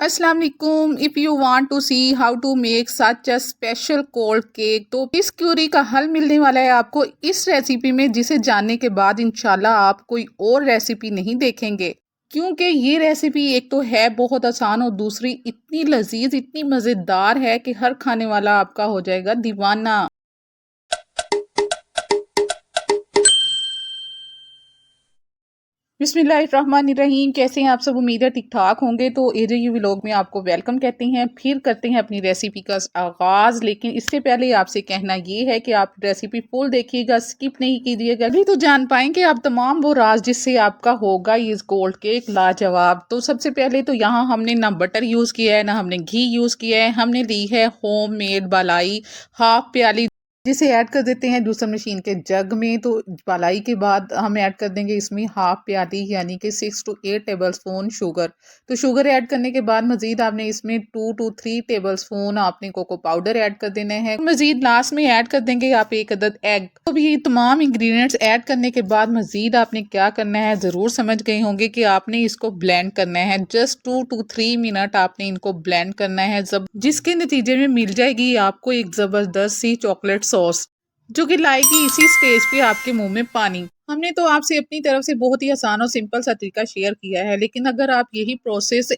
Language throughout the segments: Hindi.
अस्सलाम वालेकुम। If you want to see how to make such a special cold cake तो इस क्यूरी का हल मिलने वाला है आपको इस रेसिपी में, जिसे जानने के बाद इंशाल्लाह आप कोई और रेसिपी नहीं देखेंगे, क्योंकि ये रेसिपी एक तो है बहुत आसान और दूसरी इतनी लजीज इतनी मज़ेदार है कि हर खाने वाला आपका हो जाएगा दीवाना। बिस्मिल्लाहिर्रहमानिर्रहीम। कैसे हैं आप सब? उम्मीद है ठीक ठाक होंगे। तो एजेयू व्लॉग में आपको वेलकम कहते हैं। फिर करते हैं अपनी रेसिपी का आगाज़, लेकिन इससे पहले आपसे कहना ये है कि आप रेसिपी फुल देखिएगा, स्किप नहीं कीजिएगा, अभी तो जान पाएंगे आप तमाम वो राज जिससे आपका होगा ये गोल्ड केक लाजवाब। तो सबसे पहले तो यहाँ हमने ना बटर यूज़ किया है ना हमने घी यूज़ किया है, हमने ली है होम मेड बालाई हाफ प्याली, जिसे ऐड कर देते हैं जूसर मशीन के जग में। तो बालाई के बाद हम ऐड कर देंगे इसमें हाफ प्याली यानी कि 6 to 8 टेबल स्पून शुगर। तो शुगर ऐड करने के बाद मजीद आपने इसमें 2 to 3 टेबल स्पून आपने कोको पाउडर ऐड कर देना है। मजीद लास्ट में ऐड कर देंगे आप 1 अदद एग। तो भी तमाम इंग्रेडिएंट्स ऐड करने के बाद मजीद आपने क्या करना है, ज़रूर समझ गए होंगे कि आपने इसको ब्लेंड करना है। जस्ट 2 to 3 मिनट आपने इनको ब्लेंड करना है, जिसके नतीजे में मिल जाएगी आपको एक ज़बरदस्त सी चॉकलेट सॉस, जो कि लाएगी इसी स्टेज पे आपके मुंह में पानी। हमने तो आपसे अपनी तरफ से बहुत ही आसान और सिंपल सा तरीका शेयर किया है, लेकिन अगर आप यही प्रोसेस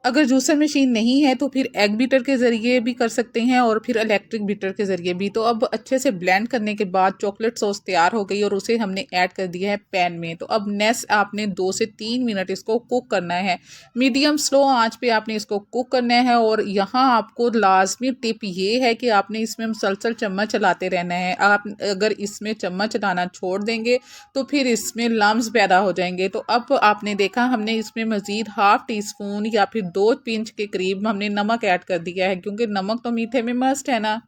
अगर जूसर मशीन नहीं है तो फिर एग बीटर के ज़रिए भी कर सकते हैं और फिर इलेक्ट्रिक बीटर के ज़रिए भी। तो अब अच्छे से ब्लेंड करने के बाद चॉकलेट सॉस तैयार हो गई और उसे हमने ऐड कर दिया है पैन में। तो अब नेक्स्ट आपने 2 से 3 मिनट इसको कुक करना है, मीडियम स्लो आंच पे आपने इसको कुक करना है। और यहाँ आपको लाजमी टिप ये है कि आपने इसमें मुसलसल चम्मच चलाते रहना है। आप अगर इसमें चम्मच चलाना छोड़ देंगे तो फिर इसमें लम्स पैदा हो जाएंगे। तो अब आपने देखा हमने इसमें मज़ीद हाफ टी स्पून या फिर 2 पिंच के करीब हमने नमक ऐड कर दिया है, क्योंकि नमक तो मीठे में मस्ट है ना।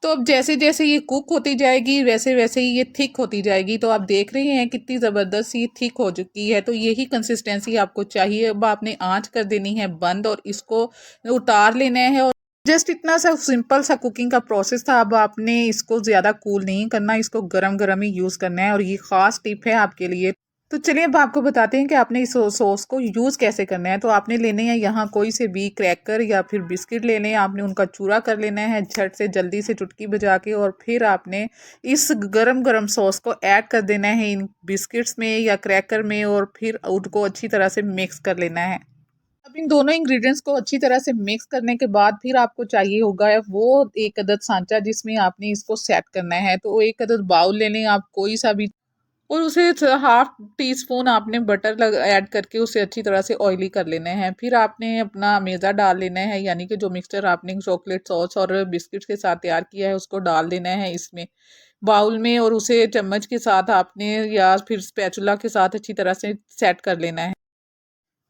तो अब जैसे जैसे ये कुक होती जाएगी वैसे वैसे ही ये थिक होती जाएगी। तो आप देख रहे हैं कितनी ज़बरदस्त ये थिक हो चुकी है। तो यही कंसिस्टेंसी आपको चाहिए। अब आपने आंच कर देनी है बंद और इसको उतार लेना है। और जस्ट इतना सा सिंपल सा कुकिंग का प्रोसेस था। अब आपने इसको ज़्यादा कूल नहीं करना, इसको गरम गरम ही यूज़ करना है। और ये ख़ास टिप है आपके लिए। तो चलिए अब आपको बताते हैं कि आपने इस सॉस को यूज़ कैसे करना है। तो आपने लेने हैं यहाँ कोई से भी क्रैकर या फिर बिस्किट ले लें, आपने उनका चूरा कर लेना है झट से जल्दी से चुटकी बजा के। और फिर आपने इस गरम गरम सॉस को ऐड कर देना है इन बिस्किट्स में या क्रैकर में, और फिर उनको अच्छी तरह से मिक्स कर लेना है। अब इन दोनों इंग्रेडिएंट्स को अच्छी तरह से मिक्स करने के बाद फिर आपको चाहिए होगा वो 1 अदद सांचा, जिसमें आपने इसको सेट करना है। तो 1 अदद बाउल ले लें आप कोई सा भी, और उसे हाफ टी स्पून आपने बटर ऐड करके उसे अच्छी तरह से ऑयली कर लेना है। फिर आपने अपना मेज़ा डाल लेना है, यानी कि जो मिक्सचर आपने चॉकलेट सॉस और बिस्किट्स के साथ तैयार किया है उसको डाल देना है इसमें बाउल में, और उसे चम्मच के साथ आपने या फिर स्पैचुला के साथ अच्छी तरह से सेट कर लेना है।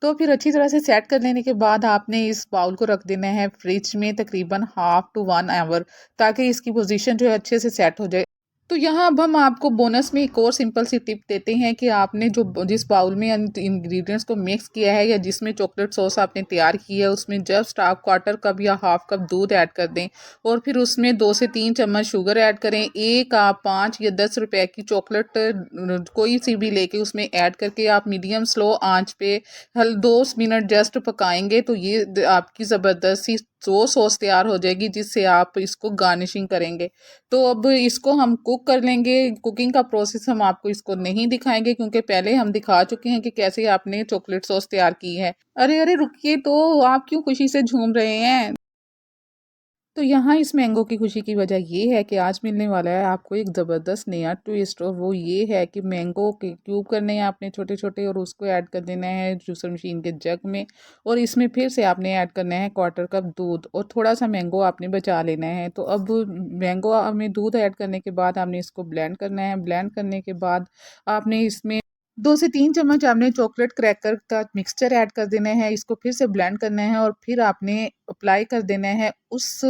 तो फिर अच्छी तरह से सेट कर लेने के बाद आपने इस बाउल को रख देना है फ्रिज में तकरीबन ½ to 1 आवर, ताकि इसकी पोजीशन जो है अच्छे से सेट हो जाए। तो यहाँ अब हम आपको बोनस में एक और सिंपल सी टिप देते हैं कि आपने जो जिस बाउल में इंग्रेडिएंट्स को मिक्स किया है या जिसमें चॉकलेट सॉस आपने तैयार की है उसमें जस्ट आप ¼ कप या हाफ कप दूध ऐड कर दें, और फिर उसमें 2 से 3 चम्मच शुगर ऐड करें। एक आप 5 या 10 रुपए की चॉकलेट कोई सी भी लेके उसमें ऐड करके आप मीडियम स्लो आंच पे 2 मिनट जस्ट पकाएंगे। तो ये आपकी ज़बरदस्त सी सॉस तैयार हो जाएगी, जिससे आप इसको गार्निशिंग करेंगे। तो अब इसको हम कुक कर लेंगे। कुकिंग का प्रोसेस हम आपको इसको नहीं दिखाएंगे, क्योंकि पहले हम दिखा चुके हैं कि कैसे आपने चॉकलेट सॉस तैयार की है। अरे अरे रुकिए, तो आप क्यों खुशी से झूम रहे हैं? तो यहाँ इस मैंगो की खुशी की वजह ये है कि आज मिलने वाला है आपको एक ज़बरदस्त नया ट्विस्ट, और वो ये है कि मैंगो के क्यूब करने हैं आपने छोटे छोटे, और उसको ऐड कर देना है जूसर मशीन के जग में। और इसमें फिर से आपने ऐड करना है ¼ कप दूध, और थोड़ा सा मैंगो आपने बचा लेना है। तो अब मैंगो में दूध ऐड करने के बाद आपने इसको ब्लेंड करना है। ब्लेंड करने के बाद आपने इसमें 2 से 3 चम्मच आपने चॉकलेट क्रैकर का मिक्सचर ऐड कर देना है। इसको फिर से ब्लेंड करना है और फिर आपने अप्लाई कर देना है उस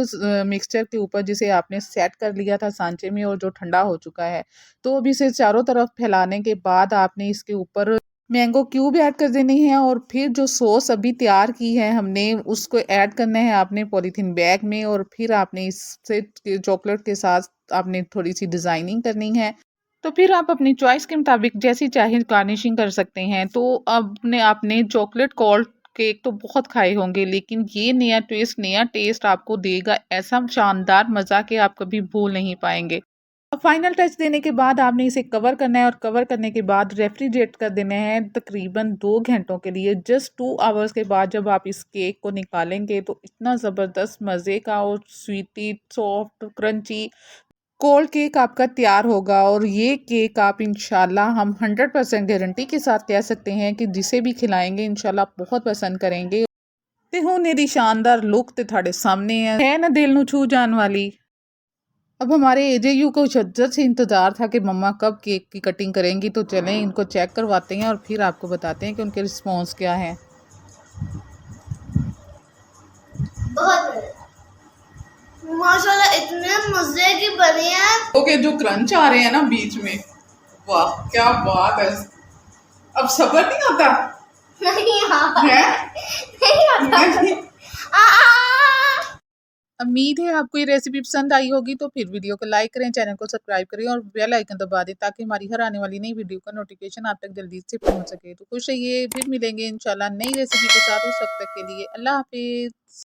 मिक्सचर के ऊपर जिसे आपने सेट कर लिया था सांचे में और जो ठंडा हो चुका है। तो अब इसे चारों तरफ फैलाने के बाद आपने इसके ऊपर मैंगो क्यूब ऐड कर देने हैं, और फिर जो सॉस अभी तैयार की है हमने उसको ऐड करना है आपने पॉलीथीन बैग में। और फिर आपने इससे चॉकलेट के साथ आपने थोड़ी सी डिज़ाइनिंग करनी है। तो फिर आप अपनी चॉइस के मुताबिक जैसी चाहे गार्निशिंग कर सकते हैं। तो अब ने आपने चॉकलेट कोल्ड केक तो बहुत खाए होंगे, लेकिन ये नया ट्विस्ट, नया टेस्ट आपको देगा ऐसा शानदार मज़ा कि आप कभी भूल नहीं पाएँगे। अब फाइनल टच देने के बाद आपने इसे कवर करना है और कवर करने के बाद रेफ्रिजरेट कर देना है तकरीबन 2 घंटों के लिए। जस्ट 2 आवर्स के बाद जब आप इस केक को निकालेंगे तो इतना ज़बरदस्त मज़े का और स्वीटी, सॉफ्ट, क्रंची कोल्ड केक आपका तैयार होगा। और ये केक आप इंशाल्लाह हम 100% गारंटी के साथ कह सकते हैं कि जिसे भी खिलाएंगे इंशाल्लाह बहुत पसंद करेंगे। ਤੇ ਹੁਣ ਇਹਦੀ शानदार लुक ਤੇ ਤੁਹਾਡੇ सामने है ना दिल ਨੂੰ छू जाने वाली। अब हमारे एजेयू को शिद्दत से इंतज़ार था कि मम्मा कब केक की कटिंग करेंगी, तो चलें इनको चेक करवाते हैं और फिर आपको बताते हैं कि उनके रिस्पॉन्स क्या है। बहुत माशाल्लाह इतने मजे की बनी है। ओके, जो क्रंच आ रहे हैं ना बीच में, वाह क्या बात है। अब सब्र नहीं आता नहीं आता है? नहीं आता उम्मीद है आपको ये रेसिपी पसंद आई होगी, तो फिर वीडियो को लाइक करें, चैनल को सब्सक्राइब करें और बेल आइकन दबा दें ताकि हमारी हर आने वाली नई वीडियो का नोटिफिकेशन आप तक जल्दी से पहुंच सके। तो खुश रहिए, फिर मिलेंगे इंशाल्लाह नई रेसिपी के साथ। उस वक्त तक के लिए अल्लाह हाफिज।